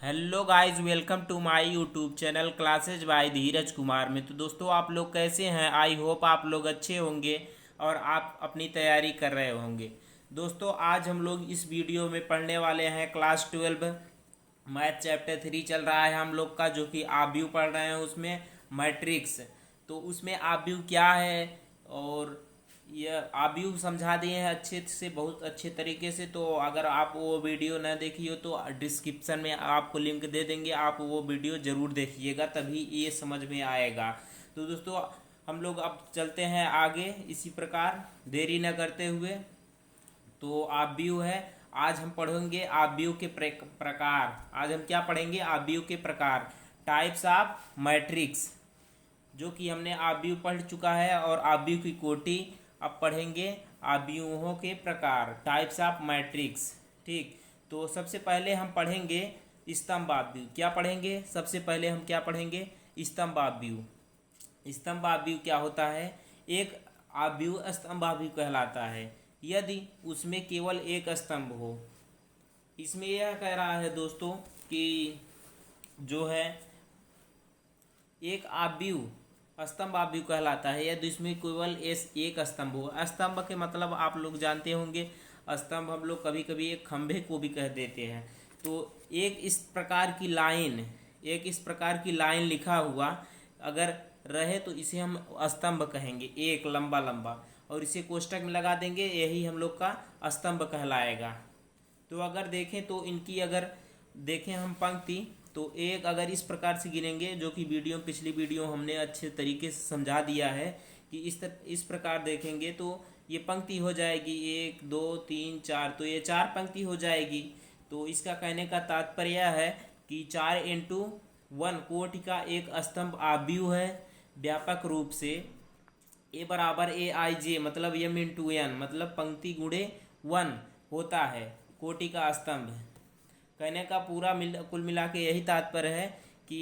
Hello guys, welcome to my YouTube channel classes by Dheeraj Kumar में। तो दोस्तों, आप लोग कैसे हैं? आई होप आप लोग अच्छे होंगे और आप अपनी तैयारी कर रहे होंगे। दोस्तों, आज हम लोग इस वीडियो में पढ़ने वाले हैं क्लास 12 मैथ चैप्टर 3 चल रहा है हम लोग का, जो कि आव्यूह पढ़ रहे हैं उसमें मैट्रिक्स। तो उसमें आव्यूह क्या है और यह आव्यूह समझा दिए हैं अच्छे से, बहुत अच्छे तरीके से। तो अगर आप वो वीडियो न देखी हो तो डिस्क्रिप्शन में आपको लिंक दे देंगे, आप वो वीडियो ज़रूर देखिएगा, तभी ये समझ में आएगा। तो दोस्तों, हम लोग अब चलते हैं आगे इसी प्रकार देरी न करते हुए। तो आव्यूह है, आज हम पढ़ेंगे आव्यूह के प्रकार। आज हम क्या पढ़ेंगे? आव्यूह के प्रकार, टाइप्स ऑफ मैट्रिक्स, जो कि हमने आव्यूह पढ़ चुका है। और आव्यूह की कोटि अब पढ़ेंगे आव्यूहों के प्रकार, टाइप्स ऑफ मैट्रिक्स। ठीक, तो सबसे पहले हम पढ़ेंगे स्तंभ आव्यूह। क्या पढ़ेंगे? सबसे पहले हम क्या पढ़ेंगे? स्तंभ आव्यूह। स्तंभ आव्यूह क्या होता है? एक आव्यूह स्तंभ आव्यूह कहलाता है यदि उसमें केवल एक स्तंभ हो। इसमें यह कह रहा है दोस्तों कि जो है एक आव्यूह स्तंभ आव्यूह कहलाता है यदि इसमें केवल एक स्तंभ हो। स्तंभ के मतलब आप लोग जानते होंगे, स्तंभ हम लोग कभी कभी एक खंभे को भी कह देते हैं। तो एक इस प्रकार की लाइन लिखा हुआ अगर रहे तो इसे हम स्तंभ कहेंगे, एक लंबा लंबा, और इसे कोष्टक में लगा देंगे, यही हम लोग का स्तंभ कहलाएगा। तो अगर देखें तो इनकी अगर देखें हम पंक्ति, तो एक अगर इस प्रकार से गिनेंगे, जो कि पिछली वीडियो हमने अच्छे तरीके से समझा दिया है कि इस प्रकार देखेंगे तो ये पंक्ति हो जाएगी 1 2 3 4, तो ये 4 पंक्ति हो जाएगी। तो इसका कहने का तात्पर्य है कि 4 × 1 कोटि का एक स्तंभ आव्यूह है। व्यापक रूप से A बराबर AIJ मतलब M × N मतलब पंक्ति गुणे 1 होता है कोटि का स्तंभ। कहने का कुल मिला के यही तात्पर्य है कि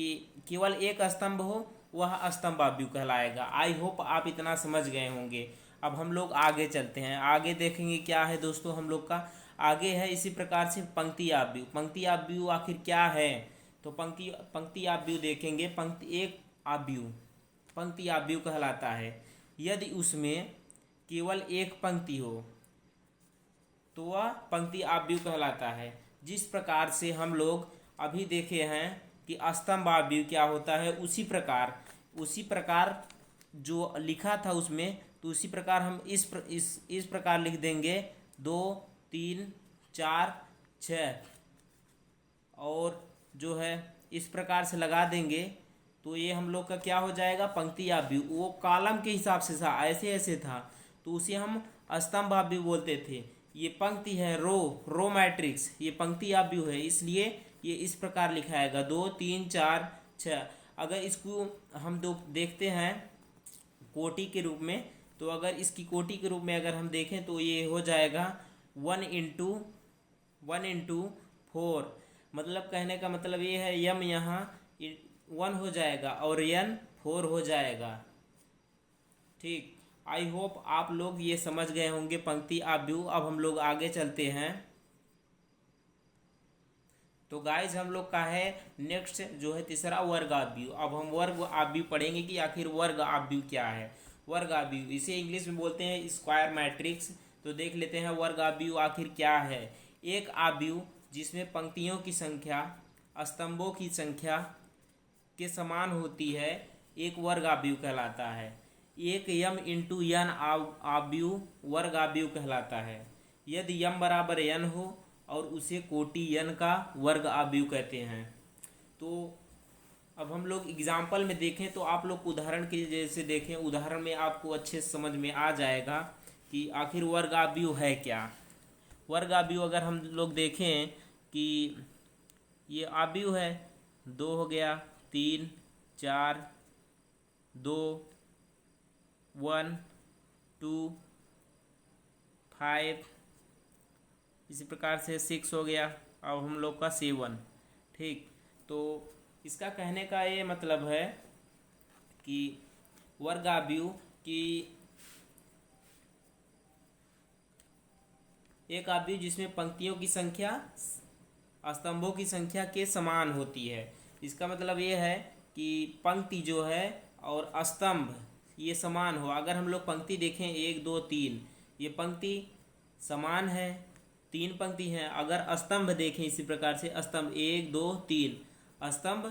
केवल एक स्तंभ हो वह स्तंभ आव्यूह कहलाएगा। आई होप आप इतना समझ गए होंगे। अब हम लोग आगे चलते हैं, आगे देखेंगे क्या है दोस्तों हम लोग का। आगे है इसी प्रकार से पंक्ति आव्यूह। पंक्ति आव्यूह आखिर क्या है? तो पंक्ति आव्यूह देखेंगे। पंक्ति आव्यूह कहलाता है यदि उसमें केवल एक पंक्ति हो तो वह पंक्ति आव्यूह कहलाता है। जिस प्रकार से हम लोग अभी देखे हैं कि स्तंभ आव्यूह क्या होता है, उसी प्रकार जो लिखा था उसमें, तो उसी प्रकार हम इस प्रकार लिख देंगे 2 3 4 6, और जो है इस प्रकार से लगा देंगे तो ये हम लोग का क्या हो जाएगा? पंक्ति आव्यूह। वो कॉलम के हिसाब से था, ऐसे ऐसे था, तो उसे हम स्तंभ आव्यूह बोलते थे। ये पंक्ति है, रो मैट्रिक्स, ये पंक्ति आव्यूह है, इसलिए ये इस प्रकार लिखाएगा 2 3 4 6। अगर इसको हम देखते हैं कोटि के रूप में, तो अगर इसकी कोटि के रूप में अगर हम देखें तो ये हो जाएगा 1 × 4। मतलब कहने का मतलब ये है यम यहाँ 1 हो जाएगा और n 4 हो जाएगा। ठीक, आई होप आप लोग ये समझ गए होंगे पंक्ति आव्यूह। अब हम लोग आगे चलते हैं। तो गाइज हम लोग का है नेक्स्ट जो है तीसरा वर्ग आव्यूह। अब हम वर्ग आव्यूह पढ़ेंगे कि आखिर वर्ग आव्यूह क्या है। वर्ग आव्यूह, इसे इंग्लिश में बोलते हैं स्क्वायर मैट्रिक्स। तो देख लेते हैं वर्ग आव्यूह आखिर क्या है। एक आव्यूह जिसमें पंक्तियों की संख्या स्तंभों की संख्या के समान होती है एक वर्ग आव्यूह कहलाता है। एक M × N आव्यूह वर्ग आव्यूह कहलाता है यदि M बराबर n हो और उसे कोटि n का वर्ग आव्यूह कहते हैं। तो अब हम लोग एग्जाम्पल में देखें तो आप लोग उदाहरण के जैसे देखें, उदाहरण में आपको अच्छे से समझ में आ जाएगा कि आखिर वर्ग आव्यूह है क्या। वर्ग आव्यूह अगर हम लोग देखें कि ये आव्यूह है, 2 हो गया, 3 4 2 1 2 5, इसी प्रकार से 6 हो गया। अब हम लोग का 7। ठीक, तो इसका कहने का ये मतलब है कि वर्ग आव्यूह की एक आव्यूह जिसमें पंक्तियों की संख्या स्तंभों की संख्या के समान होती है। इसका मतलब ये है कि पंक्ति जो है और स्तंभ ये समान हो। अगर हम लोग पंक्ति देखें 1 2 3, ये पंक्ति समान है, 3 पंक्ति हैं। अगर स्तंभ देखें इसी प्रकार से, स्तंभ 1 2 3, स्तंभ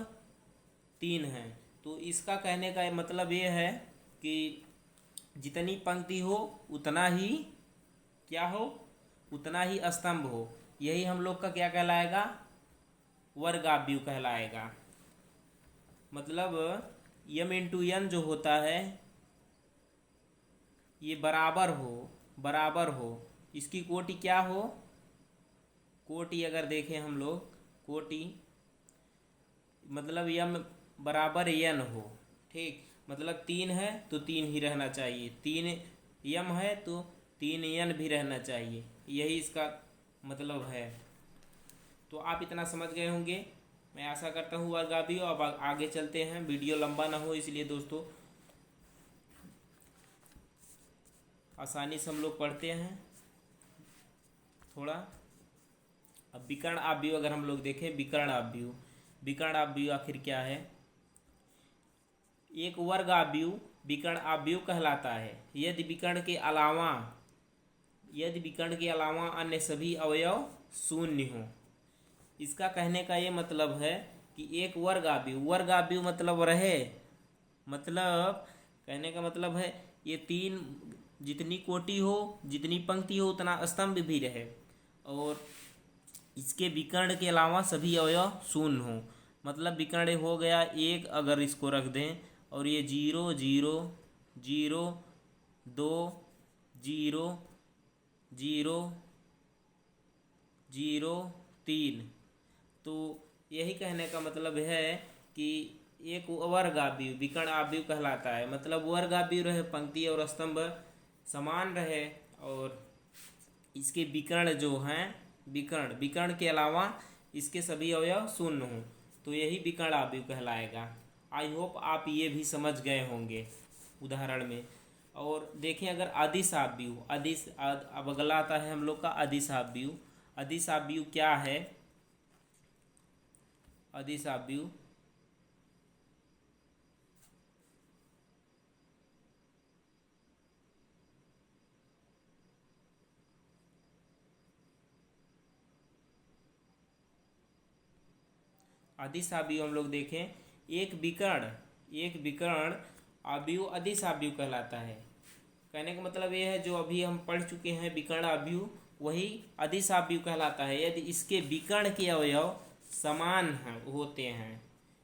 3 हैं। तो इसका कहने का मतलब ये है कि जितनी पंक्ति हो उतना ही क्या हो, उतना ही स्तंभ हो। यही हम लोग का क्या कहलाएगा, वर्गाव्यूह कहलाएगा। मतलब यम इंटू एन जो होता है ये बराबर हो, इसकी कोटि क्या हो, कोटि अगर देखें हम लोग, कोटि मतलब यम बराबर एन हो। ठीक, मतलब 3 है तो 3 ही रहना चाहिए, 3 यम है तो 3 एन भी रहना चाहिए, यही इसका मतलब है। तो आप इतना समझ गए होंगे, मैं आशा करता हूँ वर्गाव्यूह। अब आगे चलते हैं, वीडियो लंबा ना हो इसलिए दोस्तों आसानी से हम लोग पढ़ते हैं थोड़ा। अब विकर्ण आव्यूह अगर हम लोग देखें, विकर्ण आव्यूह आखिर क्या है। एक वर्ग आव्यूह विकर्ण आव्यूह कहलाता है यदि विकर्ण के अलावा अन्य सभी अवयव शून्य हो। इसका कहने का ये मतलब है कि एक वर्ग आव्यूह मतलब रहे, मतलब कहने का मतलब है ये 3 जितनी कोटि हो, जितनी पंक्ति हो, उतना स्तंभ भी रहे और इसके विकर्ण के अलावा सभी अवयव शून्य हो। मतलब विकर्ण हो गया 1, अगर इसको रख दें और ये 0 0 0 2 0 0 0 3, तो यही कहने का मतलब है कि एक वर्ग आव्यूह विकर्ण आव्यूह कहलाता है। मतलब वर्ग आव्यूह रहे, पंक्ति और स्तंभ समान रहे और इसके विकर्ण जो हैं, विकर्ण के अलावा इसके सभी अवयव शून्य हों, तो यही विकर्ण आव्यूह कहलाएगा। आई होप आप ये भी समझ गए होंगे उदाहरण में। और देखें अगर अदिश आव्यूह, अब अगला आता है हम लोग का अदिश आव्यूह। अदिश आव्यूह क्या है, अदिश आव्यूह अदिश आव्यूह हम लोग देखें, एक विकर्ण आव्यूह अदिश आव्यूह कहलाता है। कहने का मतलब ये है जो अभी हम पढ़ चुके हैं विकर्ण आव्यूह, वही अदिश आव्यूह कहलाता है यदि इसके विकर्ण के अवयव समान होते हैं।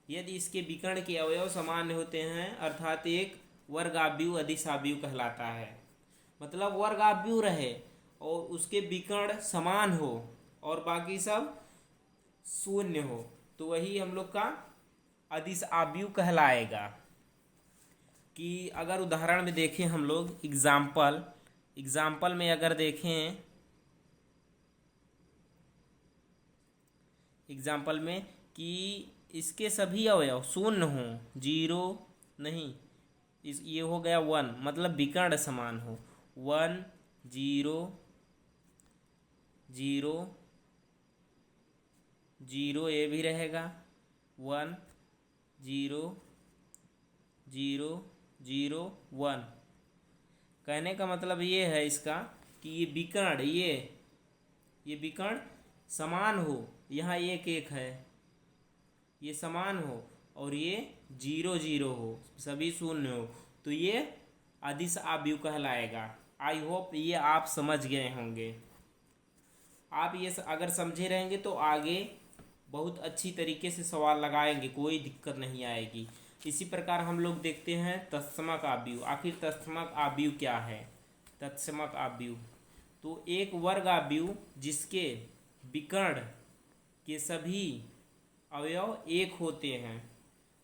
यदि इसके विकर्ण के अवयव समान होते हैं अर्थात एक वर्ग आव्यूह अदिश आव्यूह कहलाता है। मतलब वर्ग आव्यूह रहे और उसके विकर्ण समान हो और बाकी सब शून्य हो, तो वही हम लोग का अदिश आव्यूह कहलाएगा। कि अगर उदाहरण में देखें हम लोग, एग्जाम्पल में अगर देखें, एग्जाम्पल में कि इसके सभी अवयव शून्य हों, 0 नहीं, ये हो गया 1, मतलब विकर्ण समान हो, 1 0 0 0 ये भी रहेगा, 1 0 0 0 1। कहने का मतलब ये है इसका कि ये विकर्ण ये विकर्ण समान हो, यहाँ 1 1 है, ये समान हो और ये 0 0 हो, सभी शून्य हो, तो ये अदिश आव्यूह कहलाएगा। आई होप ये आप समझ गए होंगे। आप ये अगर समझे रहेंगे तो आगे बहुत अच्छी तरीके से सवाल लगाएंगे, कोई दिक्कत नहीं आएगी। इसी प्रकार हम लोग देखते हैं तत्समक आव्यूह। आखिर तत्समक आव्यूह क्या है, तत्समक आव्यूह तो एक वर्ग आव्यूह जिसके विकर्ण के सभी अवयव 1 होते हैं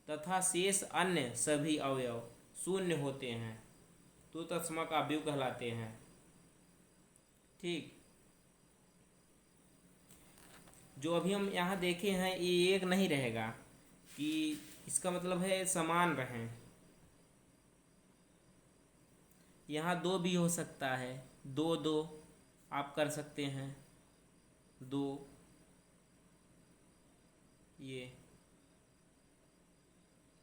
तथा शेष अन्य सभी अवयव शून्य होते हैं, तो तत्समक आव्यूह कहलाते हैं। ठीक, जो अभी हम यहाँ देखे हैं ये 1 नहीं रहेगा, कि इसका मतलब है समान रहें। यहाँ 2 भी हो सकता है, 2 2 आप कर सकते हैं, 2 ये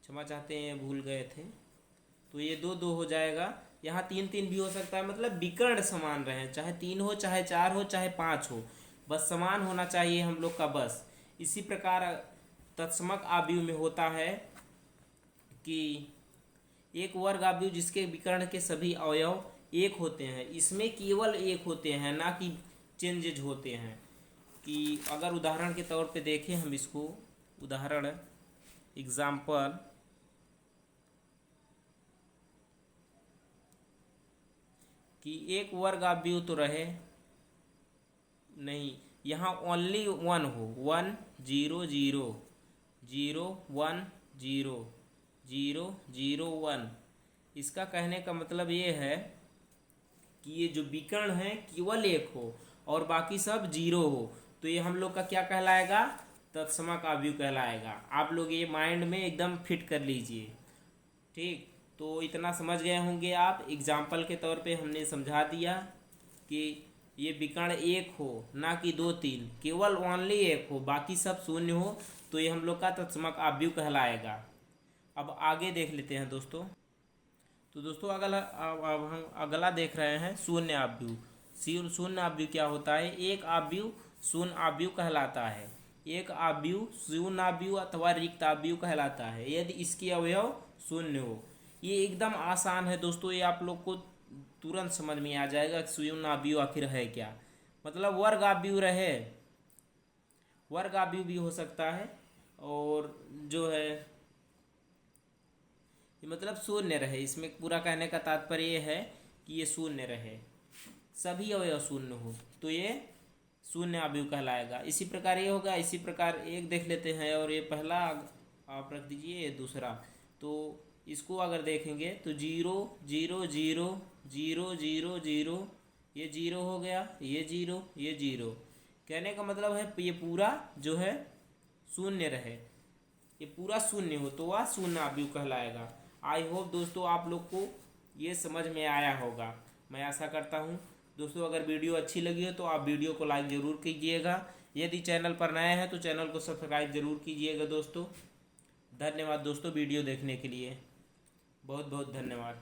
क्षमा चाहते हैं, भूल गए थे। तो ये 2 2 हो जाएगा। यहाँ 3 3 भी हो सकता है, मतलब विकर्ण समान रहे, चाहे 3 हो, चाहे 4 हो, चाहे 5 हो, बस समान होना चाहिए हम लोग का बस। इसी प्रकार तत्समक आव्यूह में होता है कि एक वर्ग आव्यूह जिसके विकर्ण के सभी अवयव एक होते हैं, इसमें केवल एक होते हैं, ना कि चेंजेज होते हैं। कि अगर उदाहरण के तौर पे देखें हम इसको, उदाहरण एग्जाम्पल, कि एक वर्ग आव्यूह तो रहे नहीं, यहाँ ओनली 1 हो, 1 0 0 0 1 0 0 0 1। इसका कहने का मतलब ये है कि ये जो विकर्ण है केवल एक हो और बाकी सब 0 हो, तो ये हम लोग का क्या कहलाएगा? तत्समक आव्यूह कहलाएगा। आप लोग ये माइंड में एकदम फिट कर लीजिए। ठीक, तो इतना समझ गए होंगे आप। एग्जाम्पल के तौर पे हमने समझा दिया कि ये विकर्ण एक हो, ना कि 2 3, केवल ओनली एक हो, बाकी सब शून्य हो, तो ये हम लोग का तत्समक आव्यूह कहलाएगा। अब आगे देख लेते हैं दोस्तों। तो दोस्तों अगला, अब हम अगला देख रहे हैं शून्य आव्यूह। शून्य आव्यूह क्या होता है? एक आव्यूह शून्य आव्यूह कहलाता है। एक आव्यूह शून्य आव्यूह अथवा रिक्त आव्यूह कहलाता है यदि इसके अवयव शून्य हो। ये एकदम आसान है दोस्तों, ये आप लोग को तुरंत समझ में आ जाएगा कि शून्य आव्यूह आखिर है क्या। मतलब वर्ग आव्यूह रहे, वर्ग आव्यूह भी हो सकता है, और जो है ये मतलब शून्य रहे। इसमें पूरा कहने का तात्पर्य ये है कि ये शून्य रहे, सभी अवयव शून्य हो, तो ये शून्य आव्यूह कहलाएगा। इसी प्रकार ये होगा। इसी प्रकार एक देख लेते हैं, और ये पहला आप रख दीजिए, ये दूसरा। तो इसको अगर देखेंगे तो 0 0 0 0 0 0, ये 0 हो गया, ये 0, ये 0। कहने का मतलब है ये पूरा जो है शून्य रहे, ये पूरा शून्य हो, तो वह शून्य आव्यूह कहलाएगा। आई होप दोस्तों आप लोग को ये समझ में आया होगा, मैं आशा करता हूँ। दोस्तों अगर वीडियो अच्छी लगी हो तो आप वीडियो को लाइक ज़रूर कीजिएगा। यदि चैनल पर नए हैं तो चैनल को सब्सक्राइब ज़रूर कीजिएगा दोस्तों। धन्यवाद दोस्तों वीडियो देखने के लिए, बहुत बहुत धन्यवाद।